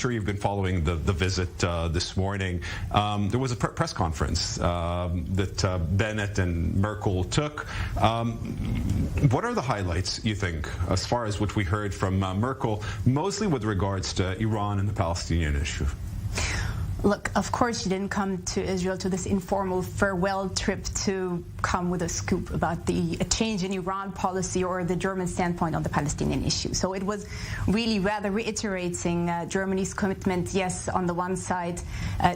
sure you've been following the visit this morning. There was a press conference that Bennett and Merkel took. What are the highlights, you think, as far as what we heard from Merkel, mostly with regards to Iran and the Palestinian issue? Look, of course she didn't come to Israel to this informal farewell trip to come with a scoop about the change in Iran policy or the German standpoint on the Palestinian issue. So it was really rather reiterating Germany's commitment, yes, on the one side,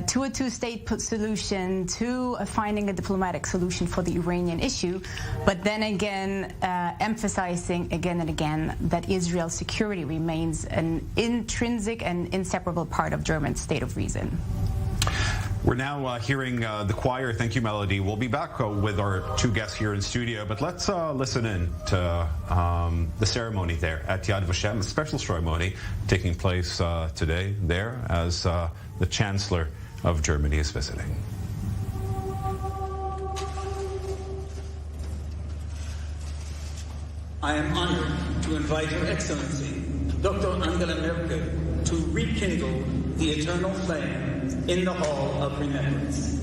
to a two-state solution, to finding a diplomatic solution for the Iranian issue, but then again emphasizing again and again that Israel's security remains an intrinsic and inseparable part of German state of reason. We're now hearing the choir. Thank you, Melody. We'll be back with our two guests here in studio, but let's listen in to the ceremony there at Yad Vashem, a special ceremony taking place today there as the Chancellor of Germany is visiting. I am honored to invite Her Excellency, Dr. Angela Merkel, to rekindle the eternal flame in the Hall of Remembrance.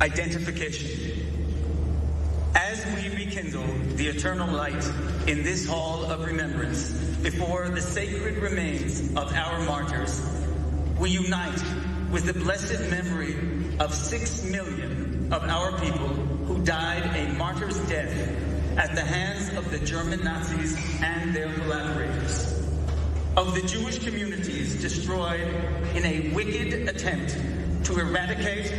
Identification. As we rekindle the eternal light in this hall of remembrance before the sacred remains of our martyrs, we unite with the blessed memory of 6 million of our people who died a martyr's death at the hands of the German Nazis and their collaborators, of the Jewish communities destroyed in a wicked attempt to eradicate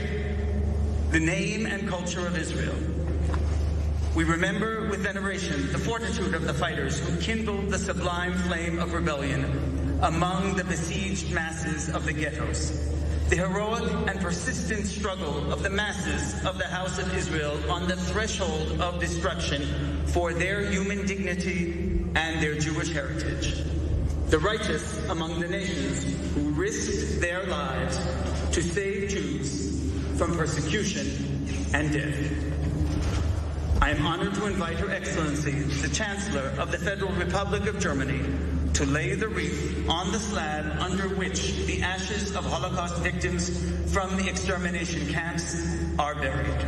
the name and culture of Israel. We remember with veneration the fortitude of the fighters who kindled the sublime flame of rebellion among the besieged masses of the ghettos, the heroic and persistent struggle of the masses of the House of Israel on the threshold of destruction for their human dignity and their Jewish heritage, the righteous among the nations who risked their lives to save Jews from persecution and death. I am honored to invite Her Excellency, the Chancellor of the Federal Republic of Germany, to lay the wreath on the slab under which the ashes of Holocaust victims from the extermination camps are buried.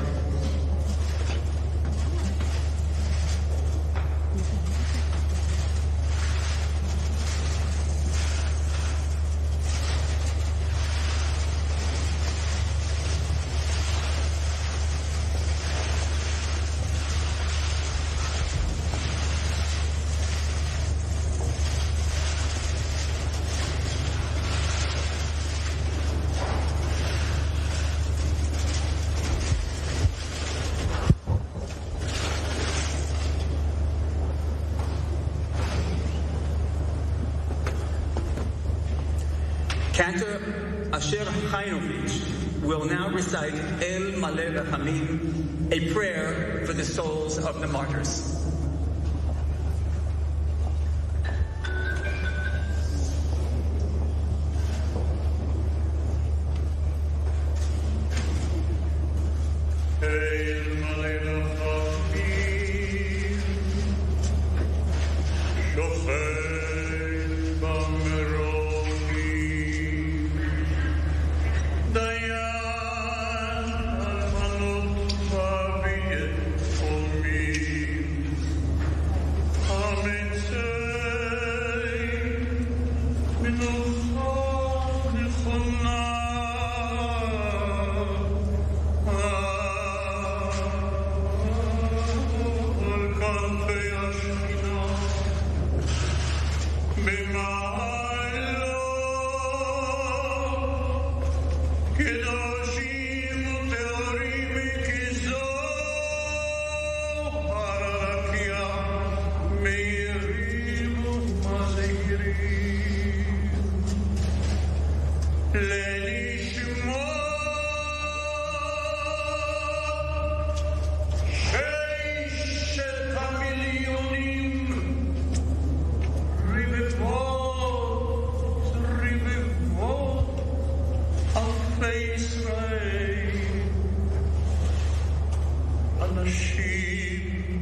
Cantor Asher Chainovich will now recite El Maleh Rachamim, a prayer for the souls of the martyrs. נשים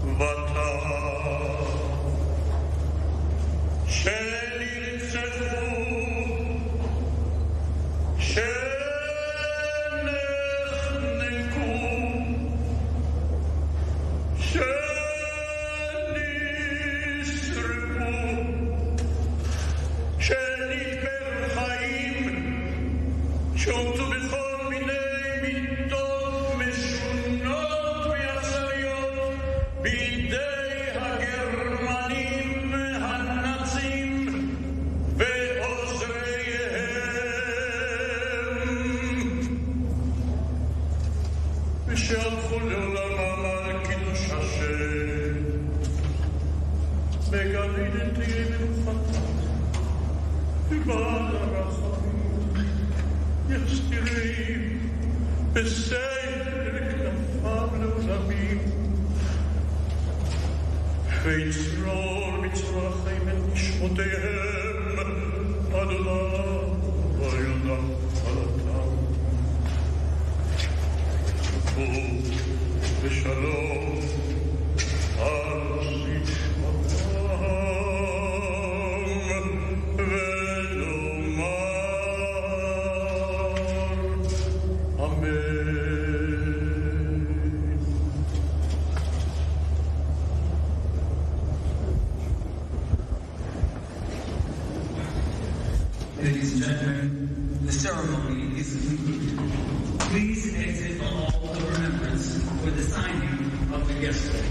וטף שנרצחו שנחנקו שנשרפו שנקברו חיים שהומתו בכל מיני מיתות משונות ואכזריות בידי הגרמנים הנאצים ועוזריהם ושהלכו לעולמם על קידוש השם בגן עדן תהיה מנוחתם ובעל הרחמים יסתירם בסתר כנפיו לעולמים ויצרור מצרור החיים את נשמותיהם עד עולם ויונח חלתם ושלום על נשמתם ונאמר אמן. Ladies and gentlemen, the ceremony is complete. Please exit the hall of remembrance for the signing of the guest book.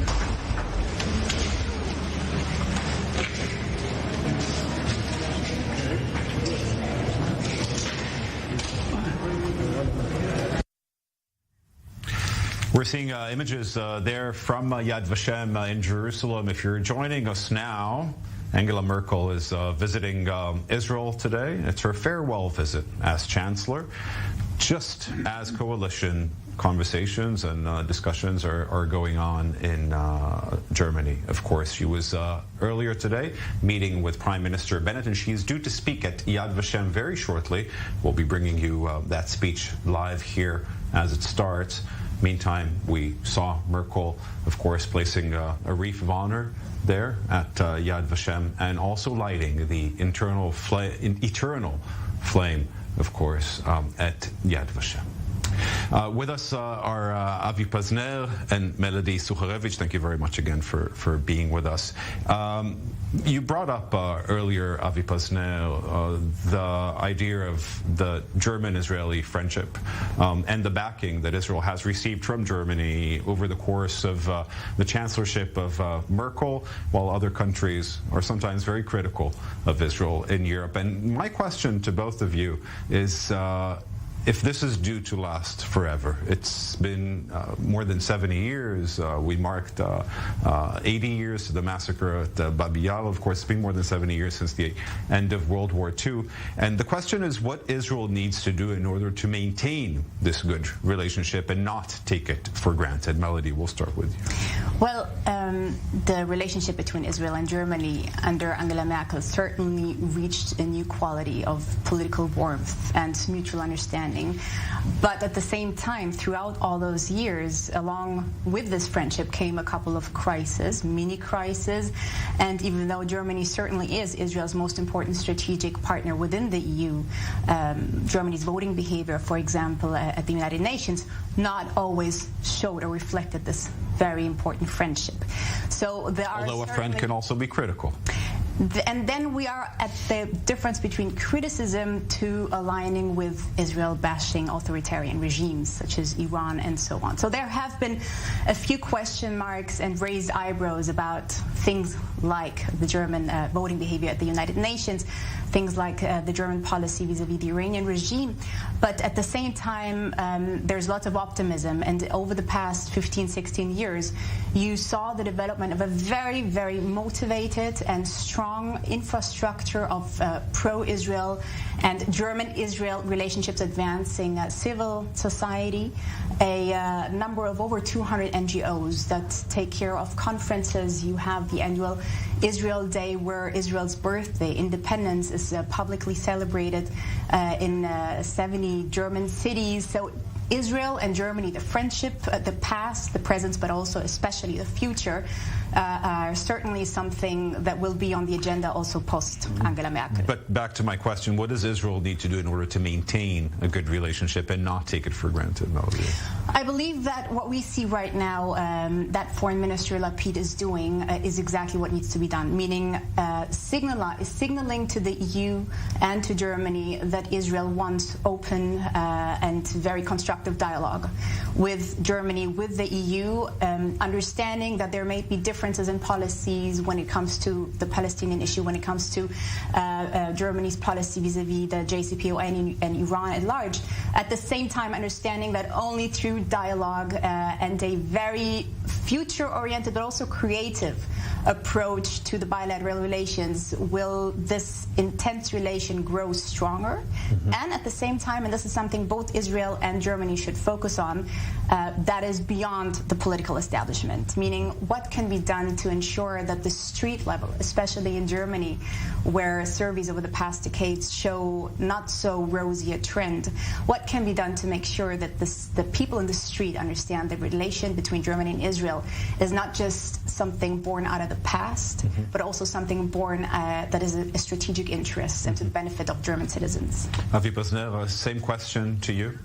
We're seeing images there from Yad Vashem in Jerusalem. If you're joining us now, Angela Merkel is visiting Israel today. It's her farewell visit as chancellor, just as coalition conversations and discussions are going on in Germany. Of course, she was earlier today meeting with Prime Minister Bennett, and she's due to speak at Yad Vashem very shortly. We'll be bringing you that speech live here as it starts. Meantime, we saw Merkel, of course, placing a wreath of honor there at Yad Vashem, and also lighting the eternal flame, of course, at Yad Vashem. With us are Avi Pazner and Melody Sucharevich. Thank you very much again for being with us. You brought up earlier, Avi Pazner, the idea of the German-Israeli friendship and the backing that Israel has received from Germany over the course of the chancellorship of Merkel, while other countries are sometimes very critical of Israel in Europe. And my question to both of you is, if this is due to last forever. It's been more than 70 years. We marked 80 years to the massacre at Babi Yar. Of course, it's been more than 70 years since the end of World War II. And the question is what Israel needs to do in order to maintain this good relationship and not take it for granted. Melody, we'll start with you. Well, the relationship between Israel and Germany under Angela Merkel certainly reached a new quality of political warmth and mutual understanding. But at the same time, throughout all those years, along with this friendship came a couple of crises, mini crises. And even though Germany certainly is Israel's most important strategic partner within the EU, Germany's voting behavior, for example, at the United Nations, not always showed or reflected this very important friendship. So there are although a friend can also be critical. And then we are at the difference between criticism to aligning with Israel-bashing authoritarian regimes such as Iran and so on. So there have been a few question marks and raised eyebrows about things like the German voting behavior at the United Nations, things like the German policy vis-a-vis the Iranian regime. But at the same time, there's lots of optimism. And over the past 15, 16 years, you saw the development of a very, very motivated and strong infrastructure of pro-Israel and German-Israel relationships advancing civil society, a number of over 200 NGOs that take care of conferences. You have the annual Israel Day, where Israel's birthday, independence, is is publicly celebrated in 70 German cities. So Israel and Germany, the friendship, the past, the present, but also especially the future, are certainly something that will be on the agenda also post Angela Merkel. But back to my question, what does Israel need to do in order to maintain a good relationship and not take it for granted, Melody? I believe that what we see right now, that Foreign Minister Lapid is doing, is exactly what needs to be done, meaning signaling to the EU and to Germany that Israel wants open and very constructive dialogue with Germany, with the EU, understanding that there may be differences in policies when it comes to the Palestinian issue, when it comes to Germany's policy vis-a-vis the JCPOA and Iran at large. At the same time, understanding that only through dialogue and a very future-oriented but also creative approach to the bilateral relations will this intense relation grow stronger. And at the same time, and this is something both Israel and Germany should focus on, that is beyond the political establishment, meaning what can be done to ensure that the street level, especially in Germany, where surveys over the past decades show not so rosy a trend, what can be done to make sure that the people in the street understand the relation between Germany and Israel is not just something born out of the past, but also something born that is a strategic interest and to the benefit of German citizens. Avi Posner, same question to you.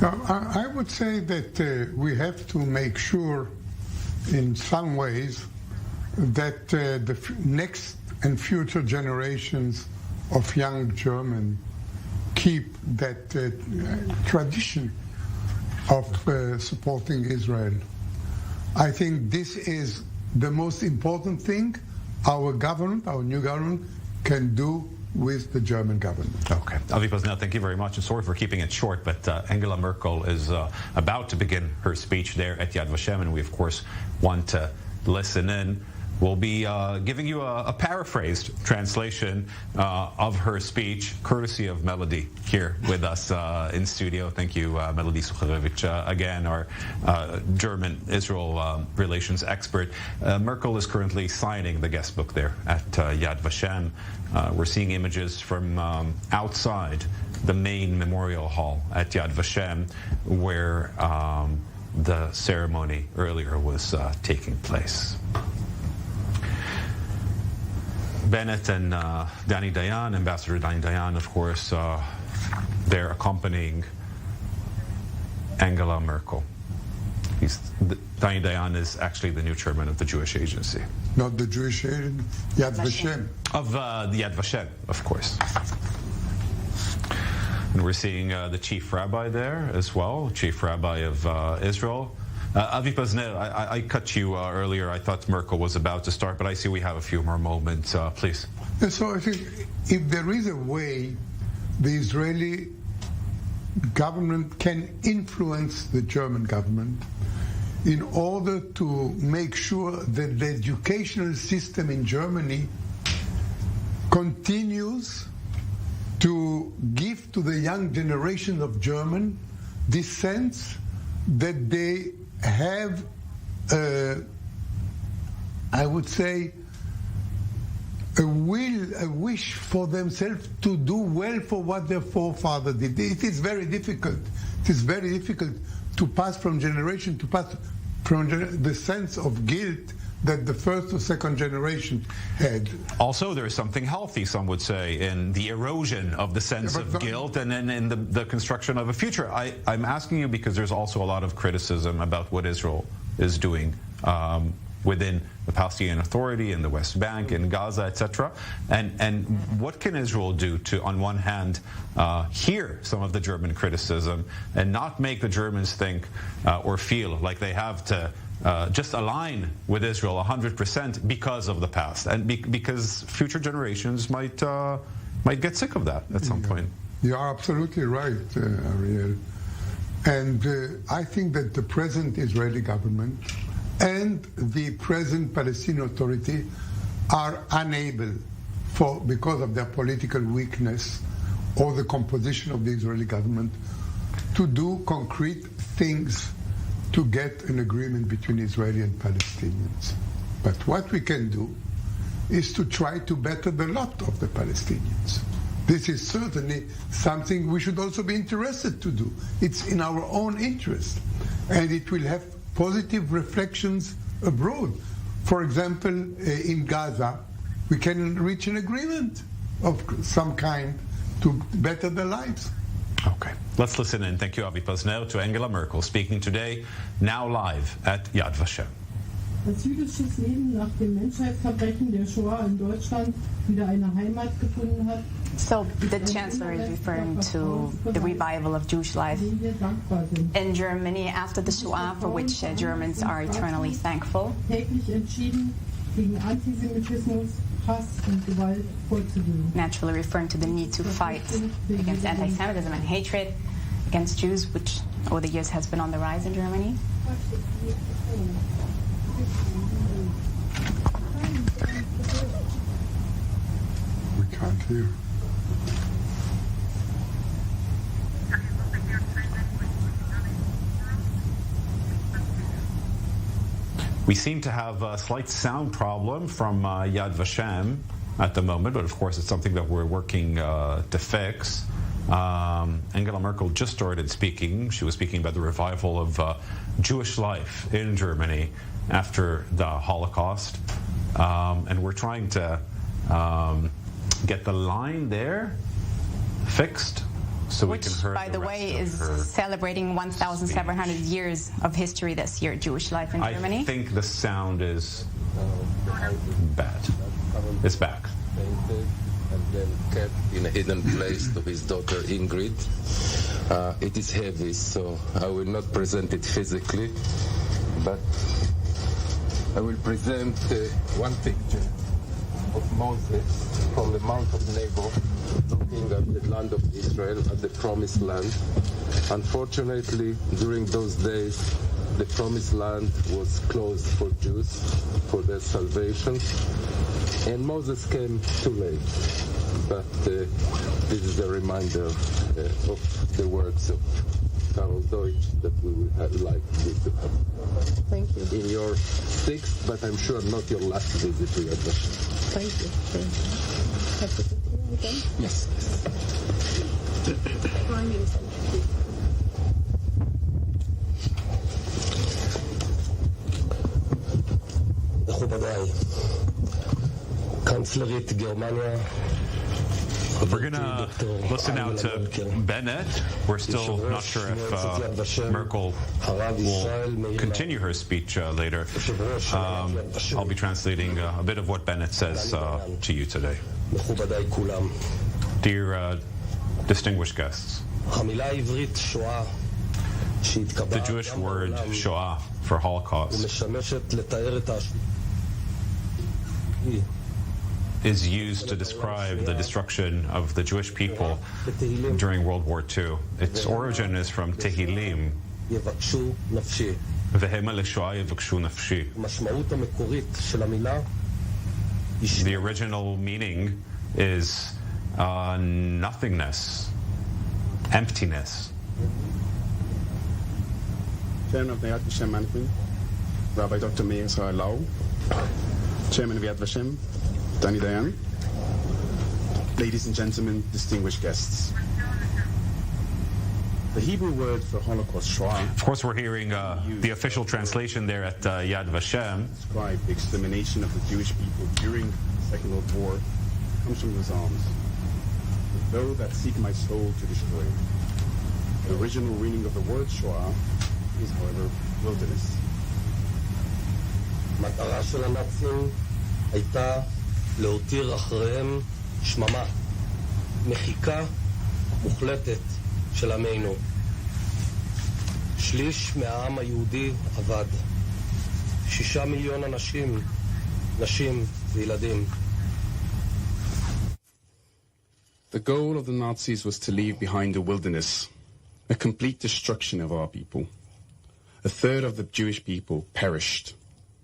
I would say that we have to make sure in some ways that the next and future generations of young Germans keep that tradition of supporting Israel. I think this is the most important thing our government, our new government, can do with the German government. Okay. Avi Posner, thank you very much. And sorry for keeping it short, but Angela Merkel is about to begin her speech there at Yad Vashem, and we, of course, want to listen in. We'll be giving you a paraphrased translation of her speech, courtesy of Melody here with us in studio. Thank you, Melody Sucharevich, again, our German-Israel relations expert. Merkel is currently signing the guest book there at Yad Vashem. We're seeing images from outside the main memorial hall at Yad Vashem, where the ceremony earlier was taking place. Bennett and Danny Dayan, Ambassador Danny Dayan, of course, they're accompanying Angela Merkel. Danny Dayan is actually the new chairman of the Jewish Agency. Not the Jewish Agency, Yad Vashem. Of the Yad Vashem, of course. And we're seeing the chief rabbi there as well, chief rabbi of Israel. Avi Posner, I cut you earlier. I thought Merkel was about to start, but I see we have a few more moments. Please. So I think if there is a way the Israeli government can influence the German government in order to make sure that the educational system in Germany continues to give to the young generation of German this sense that they have, I would say, a wish for themselves to do well for what their forefather did. It is very difficult. It is very difficult to pass from generation to pass from the sense of guilt that the first or second generation had. Also, there's something healthy, some would say, in the erosion of the sense of guilt and then in the construction of a future. I'm asking you because there's also a lot of criticism about what Israel is doing within the Palestinian Authority in the West Bank, in Gaza, etc. And what can Israel do to, on one hand, hear some of the German criticism and not make the Germans think or feel like they have to just align with Israel 100% because of the past, and because future generations might get sick of that at some point. You are absolutely right, Ariel. And I think that the present Israeli government and the present Palestinian Authority are unable, because of their political weakness or the composition of the Israeli government, to do concrete things to get an agreement between Israeli and Palestinians. But what we can do is to try to better the lot of the Palestinians. This is certainly something we should also be interested to do. It's in our own interest, and it will have positive reflections abroad. For example, in Gaza, we can reach an agreement of some kind to better their lives. Okay, let's listen in. Thank you, Avi Posnel, to Angela Merkel, speaking today, now live at Yad Vashem. Dass jüdisches Leben nach dem Menschheitsverbrechen der Shoah in Deutschland wieder eine Heimat gefunden hat. So the chancellor is referring to the revival of Jewish life in Germany after the Shoah, for which Germans are eternally thankful. Täglich entschieden gegen Antisemitismus, Hass und Gewalt vorzugehen. Naturally referring to the need to fight against anti-Semitism and hatred against Jews, which over the years has been on the rise in Germany. We can't hear. We seem to have a slight sound problem from Yad Vashem at the moment, but of course it's something that we're working to fix. Angela Merkel just started speaking. She was speaking about the revival of Jewish life in Germany after the Holocaust. And we're trying to get the line there fixed so Which, we can hear by the way, is celebrating 1,700 years of history this year, Jewish life in Germany. I think the sound is bad. It's back. Painted and then kept in a hidden place to his daughter Ingrid. It is heavy, so I will not present it physically, but I will present one picture of Moses from the Mount of Nebo, looking at the land of Israel, at the Promised Land. Unfortunately, during those days, the Promised Land was closed for Jews, for their salvation, and Moses came too late. But this is a reminder of the works of Karol Deutsch that we would like you to have. Thank you. In your sixth, but I'm sure not your last visit to Yad Vashem. Thank you. Have to continue again? Yes. Prime Minister. מכובדיי, קנצלרית גרמניה. We're going to listen now to Bennett. We're still not sure if Merkel will continue her speech later. I'll be translating a bit of what Bennett says to you today. Dear distinguished guests, the Jewish word Shoah for Holocaust is used to describe the destruction of the Jewish people during World War II. Its origin is from Tehillim. The original meaning is nothingness, emptiness. Chairman of the Yad Vashem Management, Rabbi Dr. Meir Israel Lau, Chairman of Yad Vashem, Danny Dayan, ladies and gentlemen, distinguished guests. The Hebrew word for Holocaust, Shoah. Of course, we're hearing the official translation there at Yad Vashem. Describe the extermination of the Jewish people during the Second World War comes from the Psalms. Though that seek my soul to destroy. The original meaning of the word Shoah is, however, wilderness. המטרה של הנאצים הייתה להותיר אחריהם שממה, מחיקה מוחלטת של עמנו. שליש מהעם היהודי עבד. 6 מיליון אנשים, נשים וילדים. The goal of the Nazis was to leave behind a wilderness, a complete destruction of our people. A third of the Jewish people perished.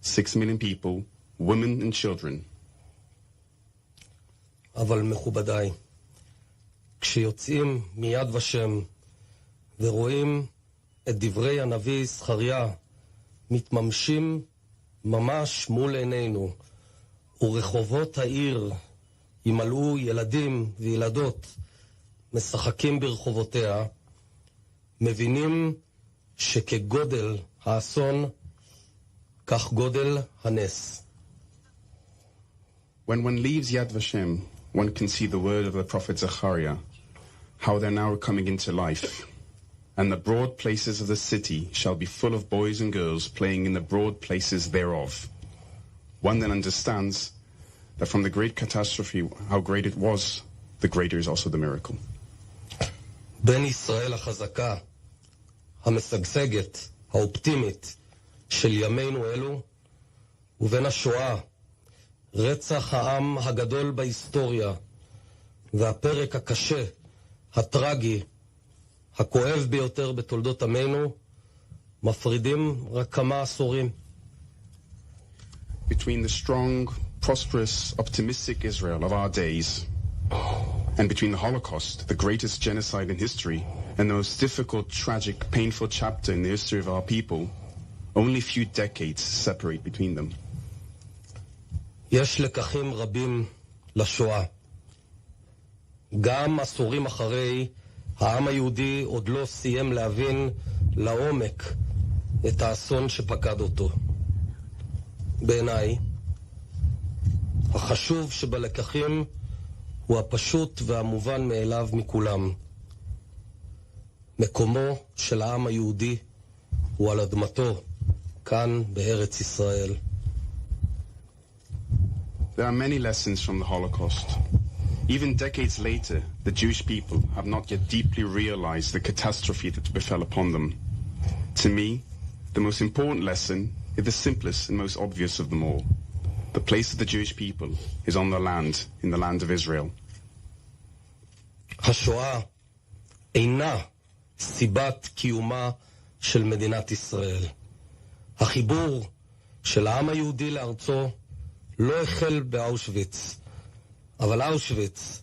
6 million people, women and children. אבל מכובדיי, כשיוצאים מיד ושם ורואים את דברי הנביא זכריה מתממשים ממש מול עינינו, ורחובות העיר ימלאו ילדים וילדות משחקים ברחובותיה, מבינים שכגודל האסון, כך גודל הנס. When one leaves Yad Vashem, one can see the word of the prophet Zechariah, how they're now coming into life. And the broad places of the city shall be full of boys and girls playing in the broad places thereof. One then understands that from the great catastrophe, how great it was, the greater is also the miracle. בין ישראל החזקה, המשגשגת, האופטימית של ימינו אלו, ובין השואה, רצח העם הגדול בהיסטוריה, והפרק הקשה, הטרגי, הכואב ביותר בתולדות עמנו, מפרידים רק כמה עשורים. Between the strong, prosperous, optimistic Israel of our days, and between the Holocaust, the greatest genocide in history, and the most difficult, tragic, painful chapter in the history of our people, only a few decades separate between them. יש לקחים רבים לשואה. גם עשורים אחרי, העם היהודי עוד לא סיים להבין לעומק את האסון שפקד אותו. בעיניי, החשוב שבלקחים הוא הפשוט והמובן מאליו מכולם. מקומו של העם היהודי הוא על אדמתו, כאן בארץ ישראל. There are many lessons from the Holocaust. Even decades later, the Jewish people have not yet deeply realized the catastrophe that befell upon them. To me, the most important lesson is the simplest and most obvious of them all. The place of the Jewish people is on the land, in the land of Israel. השואה אינה סיבת קיומה של מדינת ישראל. החיבור של העם היהודי לארצו לא החל באושוויץ, אבל אושוויץ,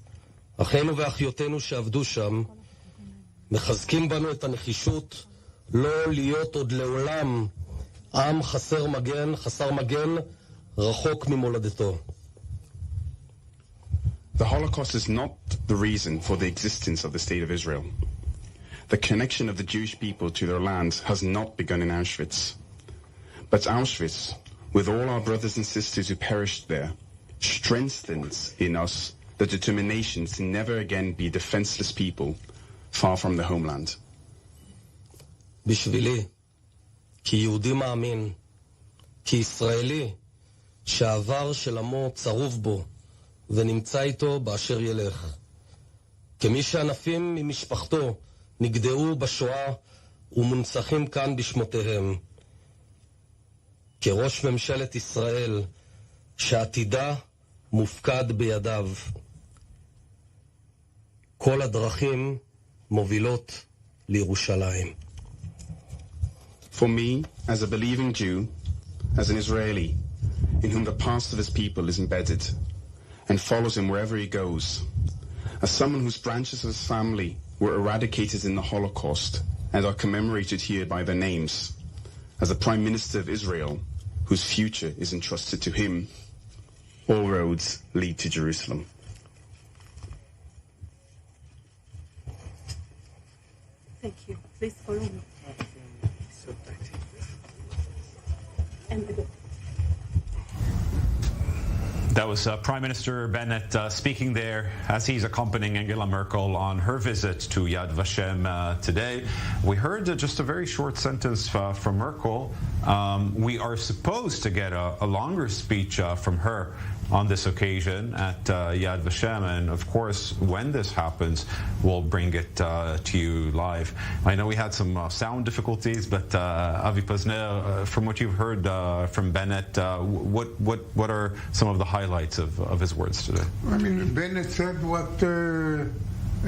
אחינו ואחיותינו שעבדו שם, מחזקים בנו את הנחישות לא להיות עוד לעולם עם חסר מגן, רחוק ממולדתו. The Holocaust is not the reason for the existence of the state of Israel. The connection of the Jewish people to their land has not begun in Auschwitz. But Auschwitz, with all our brothers and sisters who perished there, strengthens in us the determination to never again be defenseless people far from the homeland. בשבילי, כיהודי מאמין, כישראלי, שהעבר של עמו צרוב בו, ונמצא איתו באשר ילך. כמי שענפים ממשפחתו נגדעו בשואה ומונצחים כאן בשמותיהם. כראש ממשלת ישראל שעתידה מופקד בידיו. כל הדרכים מובילות לירושלים. For me, as a believing Jew, as an Israeli, in whom the past of his people is embedded, and follows him wherever he goes, as someone whose branches of his family were eradicated in the Holocaust and are commemorated here by their names, as the Prime Minister of Israel, whose future is entrusted to him, all roads lead to Jerusalem. Thank you. Please follow me. That was Prime Minister Bennett speaking there as he's accompanying Angela Merkel on her visit to Yad Vashem today. We heard just a very short sentence from Merkel. We are supposed to get a longer speech from her on this occasion at Yad Vashem, and of course when this happens we'll bring it to you live. I know we had some sound difficulties, but Avi Posner, from what you've heard from Bennett, what are some of the highlights of his words today? I mean, Bennett said what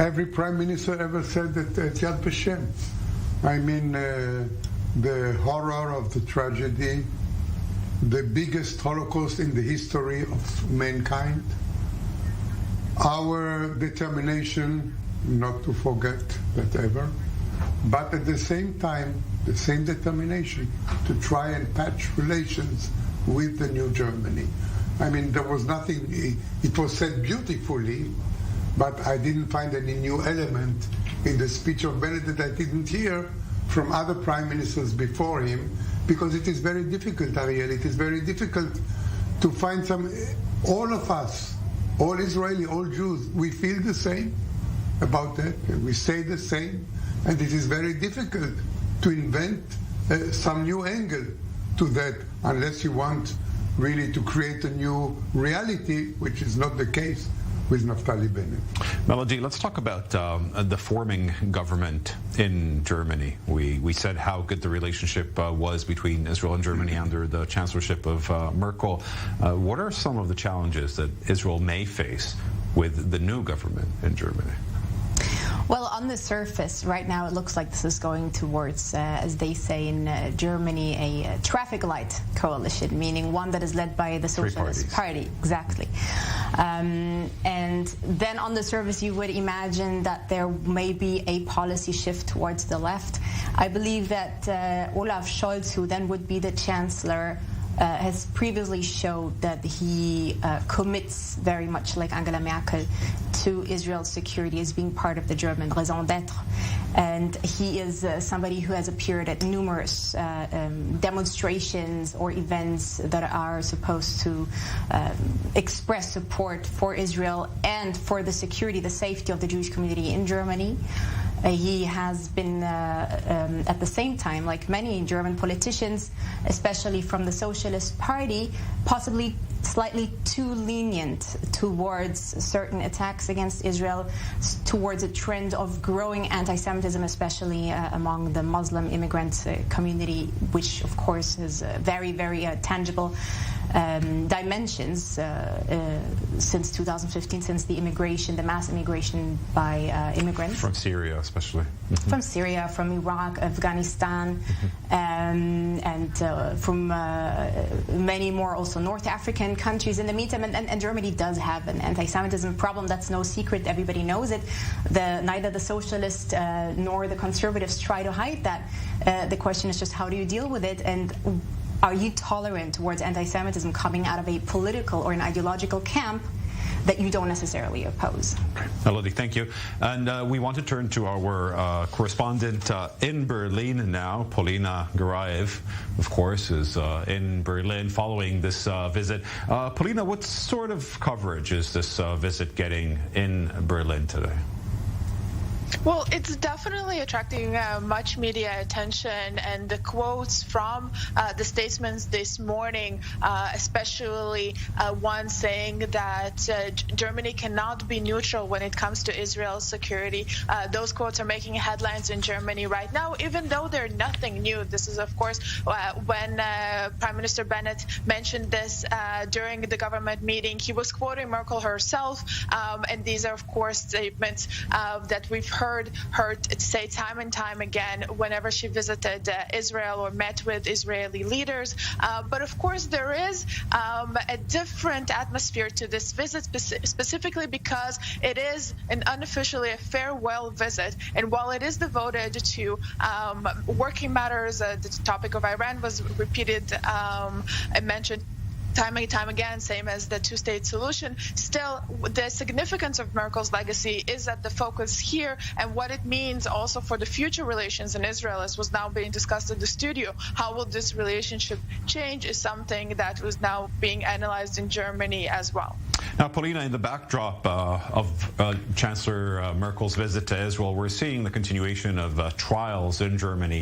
every prime minister ever said at Yad Vashem. I mean, the horror of the tragedy, the biggest Holocaust in the history of mankind, our determination not to forget that ever, but at the same time, the same determination to try and patch relations with the new Germany. I mean, there was nothing, it was said beautifully, but I didn't find any new element in the speech of Bennett that I didn't hear from other prime ministers before him, because it is very difficult, Ariel, it is very difficult to find all of us, all Israeli, all Jews, we feel the same about that, and we say the same, and it is very difficult to invent some new angle to that, unless you want really to create a new reality, which is not the case with Naftali Bennett. Melody, let's talk about the forming government in Germany. We said how good the relationship was between Israel and Germany under the chancellorship of Merkel. What are some of the challenges that Israel may face with the new government in Germany? Well, on the surface, right now it looks like this is going towards, as they say in Germany, a traffic light coalition, meaning one that is led by the Socialist Party. Exactly. And then on the surface, you would imagine that there may be a policy shift towards the left. I believe that Olaf Scholz, who then would be the chancellor, has previously showed that he commits very much like Angela Merkel to Israel's security as being part of the German raison d'etre. And he is somebody who has appeared at numerous demonstrations or events that are supposed to express support for Israel and for the security, the safety of the Jewish community in Germany. He has been, at the same time, like many German politicians, especially from the Socialist Party, possibly slightly too lenient towards certain attacks against Israel, towards a trend of growing anti-Semitism, especially among the Muslim immigrant community, which, of course, is very, very tangible dimensions since 2015, since the mass immigration by immigrants. From Syria, especially. From Syria, from Iraq, Afghanistan, and from many more also North African countries in the meantime. And Germany does have an anti-Semitism problem. That's no secret. Everybody knows it. Neither the socialists nor the conservatives try to hide that. The question is just how do you deal with it? And are you tolerant towards anti-Semitism coming out of a political or an ideological camp that you don't necessarily oppose? Melody, thank you. And we want to turn to our correspondent in Berlin now. Polina Garayev, of course, is in Berlin following this visit. Polina, what sort of coverage is this visit getting in Berlin today? Well, it's definitely attracting much media attention, and the quotes from the statesmen this morning, especially one saying that Germany cannot be neutral when it comes to Israel's security. Those quotes are making headlines in Germany right now, even though they're nothing new. This is, of course, when Prime Minister Bennett mentioned this during the government meeting. He was quoting Merkel herself, and these are, of course, statements that we've heard her say time and time again whenever she visited Israel or met with Israeli leaders. But of course, there is a different atmosphere to this visit, specifically because it is unofficially a farewell visit. And while it is devoted to working matters, the topic of Iran was repeated and mentioned time and time again, same as the two-state solution. Still, the significance of Merkel's legacy is at the focus here, and what it means also for the future relations in Israel, as was now being discussed in the studio. How will this relationship change is something that was now being analyzed in Germany as well. Now, Polina, in the backdrop of Chancellor Merkel's visit to Israel, we're seeing the continuation of trials in Germany